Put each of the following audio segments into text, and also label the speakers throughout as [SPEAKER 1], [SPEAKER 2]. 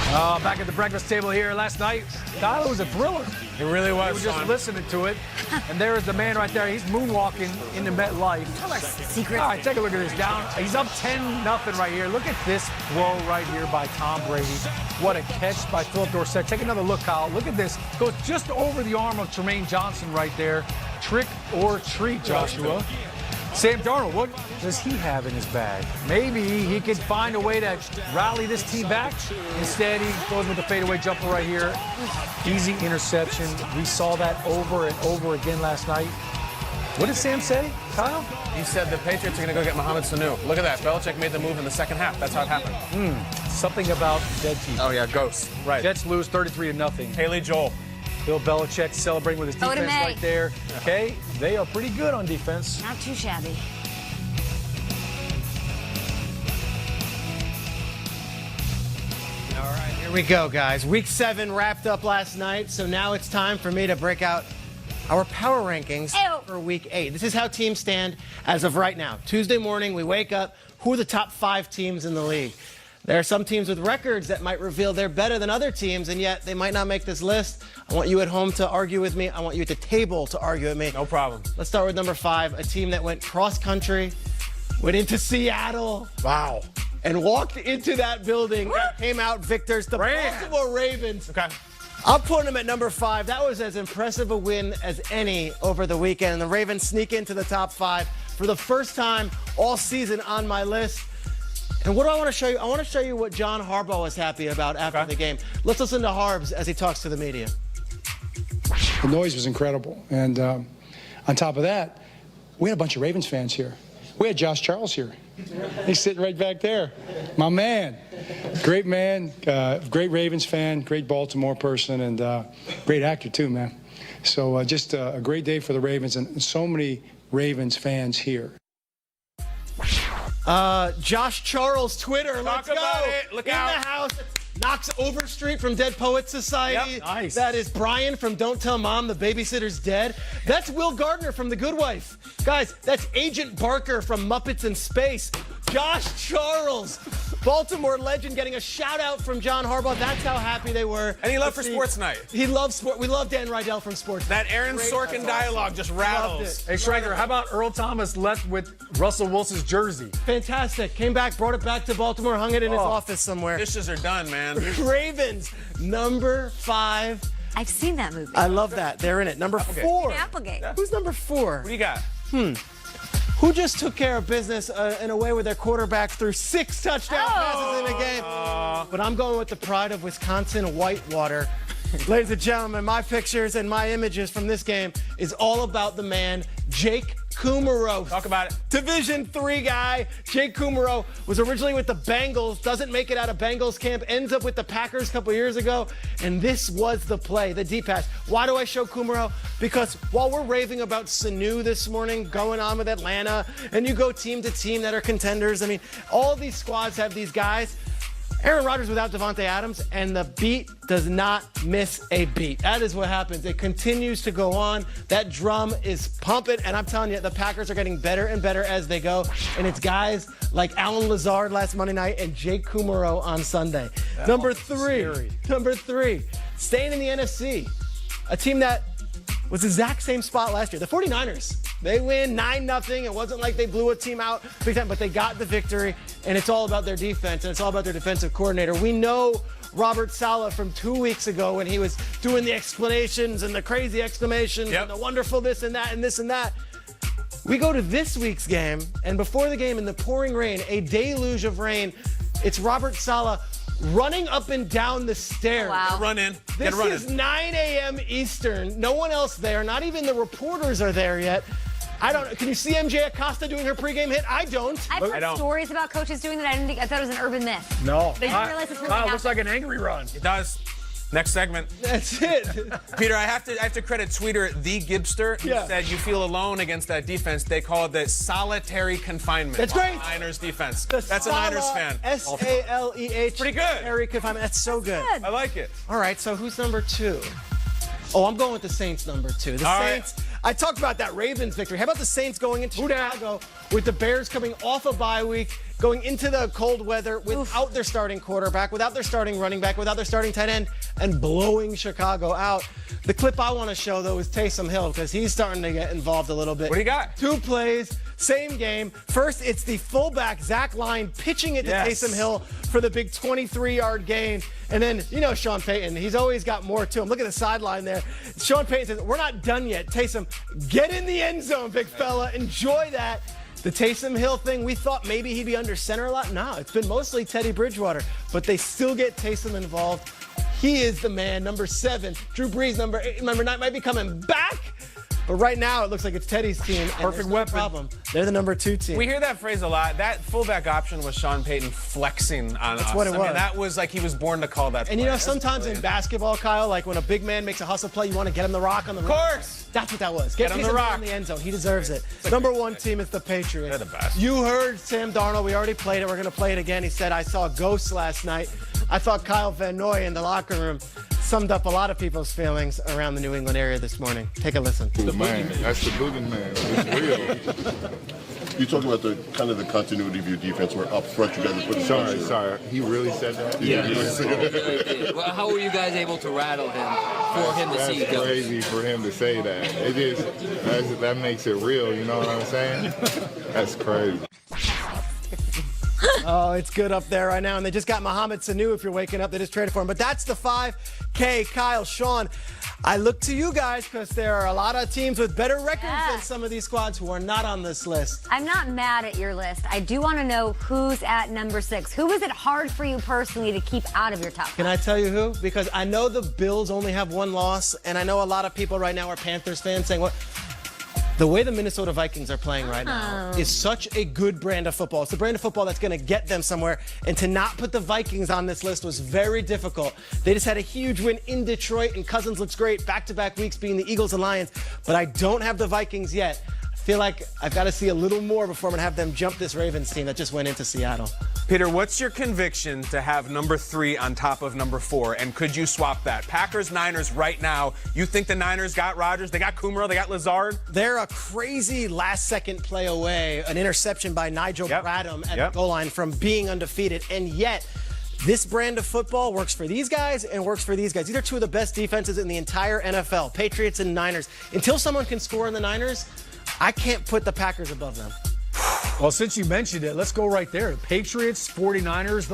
[SPEAKER 1] Back at the breakfast table here last night, Kyle, it was a thriller.
[SPEAKER 2] It really was.
[SPEAKER 1] We were just listening to it, and there is the man right there. He's moonwalking into MetLife.
[SPEAKER 3] Tell us secret.
[SPEAKER 1] All right, take a look at this. He's up 10-0 right here. Look at this throw right here by Tom Brady. What a catch by Philip Dorsett. Take another look, Kyle. Look at this. Goes just over the arm of Tremaine Johnson right there. Trick or treat, Joshua. Sam Darnold, what does he have in his bag? Maybe he could find a way to rally this team back. Instead, he goes with the fadeaway jumper right here. Easy interception. We saw that over and over again last night. What did Sam say, Kyle?
[SPEAKER 2] He said the Patriots are going to go get Mohamed Sanu. Look at that. Belichick made the move in the second half. That's how it happened.
[SPEAKER 1] Something about dead team.
[SPEAKER 2] Oh, yeah, ghosts. Right.
[SPEAKER 1] Jets lose 33-0.
[SPEAKER 2] Haley Joel.
[SPEAKER 1] Bill Belichick celebrating with his defense right there. Okay, they are pretty good on defense.
[SPEAKER 3] Not too shabby.
[SPEAKER 4] All right, here we go, guys. Week 7 wrapped up last night, so now it's time for me to break out our power rankings for Week 8. This is how teams stand as of right now. Tuesday morning, we wake up. Who are the top 5 teams in the league? There are some teams with records that might reveal they're better than other teams, and yet they might not make this list. I want you at home to argue with me. I want you at the table to argue with me.
[SPEAKER 2] No problem.
[SPEAKER 4] Let's start with number 5, a team that went cross-country, went into Seattle.
[SPEAKER 2] Wow.
[SPEAKER 4] And walked into that building and came out victors. The Baltimore Ravens.
[SPEAKER 2] Okay.
[SPEAKER 4] I'm putting them at number 5. That was as impressive a win as any over the weekend. And the Ravens sneak into the top 5 for the first time all season on my list. And what do I want to show you? I want to show you what John Harbaugh was happy about after the game. Let's listen to Harbs as he talks to the media.
[SPEAKER 5] The noise was incredible. And on top of that, we had a bunch of Ravens fans here. We had Josh Charles here. He's sitting right back there. My man. Great man, great Ravens fan, great Baltimore person, and great actor too, man. So just a great day for the Ravens and so many Ravens fans here.
[SPEAKER 4] Josh Charles, Twitter. Let's go.
[SPEAKER 2] Talk about it. Look out.
[SPEAKER 4] In the house. Knox Overstreet from Dead Poets Society.
[SPEAKER 1] Yep, nice.
[SPEAKER 4] That is Brian from Don't Tell Mom the Babysitter's Dead. That's Will Gardner from The Good Wife. Guys, that's Agent Barker from Muppets in Space. Josh Charles, Baltimore legend, getting a shout out from John Harbaugh. That's how happy they were.
[SPEAKER 2] And he loved for Sports Night.
[SPEAKER 4] He loves sport. We love Dan Rydell from Sports Night.
[SPEAKER 2] That Aaron Sorkin dialogue just rattles.
[SPEAKER 1] Hey, Schrager, how about Earl Thomas left with Russell Wilson's jersey?
[SPEAKER 4] Fantastic. Came back, brought it back to Baltimore, hung it in his office somewhere.
[SPEAKER 2] Dishes are done, man.
[SPEAKER 4] Ravens, number 5.
[SPEAKER 3] I've seen that movie.
[SPEAKER 4] I love that. They're in it. Number 4.
[SPEAKER 3] Applegate.
[SPEAKER 4] Who's number 4?
[SPEAKER 2] What do you got?
[SPEAKER 4] Who just took care of business in a way where their quarterback threw 6 touchdown passes in a game? But I'm going with the pride of Wisconsin, Whitewater. Ladies and gentlemen, my pictures and my images from this game is all about the man, Jake Kumerow.
[SPEAKER 2] Talk about it.
[SPEAKER 4] Division III guy. Jake Kumerow was originally with the Bengals, doesn't make it out of Bengals camp, ends up with the Packers a couple years ago, and this was the play, the deep pass. Why do I show Kumerow? Because while we're raving about Sanu this morning, going on with Atlanta, and you go team to team that are contenders, I mean, all these squads have these guys. Aaron Rodgers without Devontae Adams, and the beat does not miss a beat. That is what happens. It continues to go on. That drum is pumping, and I'm telling you, the Packers are getting better and better as they go. And it's guys like Alan Lazard last Monday night and Jake Kumerow on Sunday. Number 3, staying in the NFC, a team that was the exact same spot last year. The 49ers. They win 9-0. It wasn't like they blew a team out big time, but they got the victory, and it's all about their defense, and it's all about their defensive coordinator. We know Robert Saleh from 2 weeks ago when he was doing the explanations and the crazy exclamations and the wonderful this and that and this and that. We go to this week's game, and before the game, in the pouring rain, a deluge of rain, it's Robert Saleh running up and down the stairs.
[SPEAKER 3] Wow.
[SPEAKER 2] Run in.
[SPEAKER 4] This is 9 a.m. Eastern. No one else there. Not even the reporters are there yet. I don't know. Can you see MJ Acosta doing her pregame hit? I don't.
[SPEAKER 3] I've heard stories about coaches doing that. I thought it was an urban myth.
[SPEAKER 1] No.
[SPEAKER 3] But I didn't realize it's really
[SPEAKER 1] Kyle, looks like an angry run.
[SPEAKER 2] It does. Next segment.
[SPEAKER 4] That's it.
[SPEAKER 2] Peter, I have to credit tweeter The Gibster, who said you feel alone against that defense. They call it the solitary confinement.
[SPEAKER 4] That's great.
[SPEAKER 2] Niners defense.
[SPEAKER 4] The
[SPEAKER 2] That's a Niners fan.
[SPEAKER 4] S-A-L-E-H.
[SPEAKER 2] Pretty good.
[SPEAKER 4] Solitary confinement. That's so good.
[SPEAKER 3] Good.
[SPEAKER 2] I like it.
[SPEAKER 4] All right, so who's number 2? Oh, I'm going with the Saints number 2. The
[SPEAKER 2] All
[SPEAKER 4] Saints. I talked about that Ravens victory. How about the Saints going into Chicago with the Bears coming off a bye week going into the cold weather without their starting quarterback, without their starting running back, without their starting tight end, and blowing Chicago out. The clip I want to show, though, is Taysom Hill, because he's starting to get involved a little bit.
[SPEAKER 2] What do you got?
[SPEAKER 4] 2 plays, same game. First, it's the fullback, Zach Line, pitching it to Taysom Hill for the big 23-yard gain. And then, you know Sean Payton, he's always got more to him. Look at the sideline there. Sean Payton says, we're not done yet. Taysom, get in the end zone, big fella. Enjoy that. The Taysom Hill thing, we thought maybe he'd be under center a lot. No, it's been mostly Teddy Bridgewater, but they still get Taysom involved. He is the man, number 7. Drew Brees, number 8, number 9, might be coming back. But right now, it looks like it's Teddy's team.
[SPEAKER 1] Perfect weapon.
[SPEAKER 4] Problem. They're the number 2 team.
[SPEAKER 2] We hear that phrase a lot. That fullback option was Sean Payton flexing on us.
[SPEAKER 4] That's what it was.
[SPEAKER 2] I mean, that was like he was born to call that play.
[SPEAKER 4] And you know, sometimes in basketball, Kyle, like when a big man makes a hustle play, you want to get him the rock on the
[SPEAKER 2] Of
[SPEAKER 4] rock.
[SPEAKER 2] course.
[SPEAKER 4] That's what that was. Get him the rock in the end zone. He deserves it. Number 1 team is the Patriots.
[SPEAKER 2] They're the best.
[SPEAKER 4] You heard Sam Darnold. We already played it. We're going to play it again. He said, I saw ghosts last night. I thought Kyle Van Noy in the locker room summed up a lot of people's feelings around the New England area this morning. Take a listen.
[SPEAKER 6] The man. That's the boogeyman. It's real. You talk about the kind of the continuity of your defense where up front you guys are putting
[SPEAKER 7] Sorry. He really said that?
[SPEAKER 6] Yeah.
[SPEAKER 8] Well, how were you guys able to rattle him for him to see
[SPEAKER 7] That's
[SPEAKER 8] go?
[SPEAKER 7] crazy for him to say that. It is, that makes it real, you know what I'm saying? That's crazy.
[SPEAKER 4] Oh, it's good up there right now. And they just got Mohamed Sanu, if you're waking up. They just traded for him. But that's the 5K. Kyle, Sean, I look to you guys because there are a lot of teams with better records than some of these squads who are not on this list.
[SPEAKER 3] I'm not mad at your list. I do want to know who's at number 6. Who is it hard for you personally to keep out of your top 5?
[SPEAKER 4] Can I tell you who? Because I know the Bills only have 1 loss, and I know a lot of people right now are Panthers fans saying, what? The way the Minnesota Vikings are playing right now is such a good brand of football. It's the brand of football that's going to get them somewhere. And to not put the Vikings on this list was very difficult. They just had a huge win in Detroit, and Cousins looks great. Back-to-back weeks being the Eagles and Lions. But I don't have the Vikings yet. I feel like I've got to see a little more before I'm going to have them jump this Ravens team that just went into Seattle.
[SPEAKER 2] Peter, what's your conviction to have number 3 on top of number 4? And could you swap that? Packers, Niners right now. You think the Niners got Rodgers? They got Kumaro? They got Lazard?
[SPEAKER 4] They're a crazy last-second play away, an interception by Nigel Bradham at the goal line from being undefeated. And yet, this brand of football works for these guys and works for these guys. These are 2 of the best defenses in the entire NFL, Patriots and Niners. Until someone can score in the Niners, I can't put the Packers above them.
[SPEAKER 1] Well, since you mentioned it, let's go right there. Patriots, 49ers.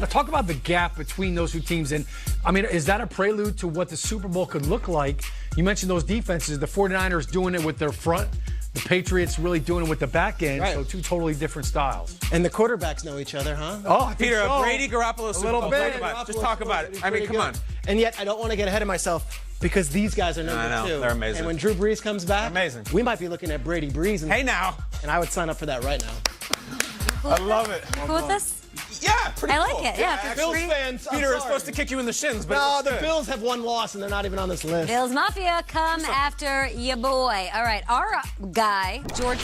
[SPEAKER 1] Talk about the gap between those 2 teams. And, I mean, is that a prelude to what the Super Bowl could look like? You mentioned those defenses. The 49ers doing it with their front. The Patriots really doing it with the back end. So 2 totally different styles.
[SPEAKER 4] And the quarterbacks know each other, huh?
[SPEAKER 1] Oh, I think
[SPEAKER 2] Peter,
[SPEAKER 1] so.
[SPEAKER 2] a Brady Garoppolo Super Bowl.
[SPEAKER 1] bit.
[SPEAKER 2] Just talk about it. I mean, come on.
[SPEAKER 4] And yet, I don't want to get ahead of myself because these guys are number 2.
[SPEAKER 2] They're amazing.
[SPEAKER 4] And when Drew Brees comes back,
[SPEAKER 2] amazing.
[SPEAKER 4] We might be looking at Brady Brees.
[SPEAKER 2] Hey, now.
[SPEAKER 4] And I would sign up for that right now.
[SPEAKER 2] I love it.
[SPEAKER 3] Cool with this?
[SPEAKER 2] Yeah, pretty
[SPEAKER 3] I like
[SPEAKER 2] cool.
[SPEAKER 3] it. Yeah,
[SPEAKER 4] Bills fans, I'm
[SPEAKER 2] Peter is
[SPEAKER 4] sorry.
[SPEAKER 2] supposed to kick you in the shins, but
[SPEAKER 4] No,
[SPEAKER 2] it's
[SPEAKER 4] the
[SPEAKER 2] good.
[SPEAKER 4] Bills have 1 loss and they're not even on this list.
[SPEAKER 3] Bills Mafia, come after your boy. All right, our guy, George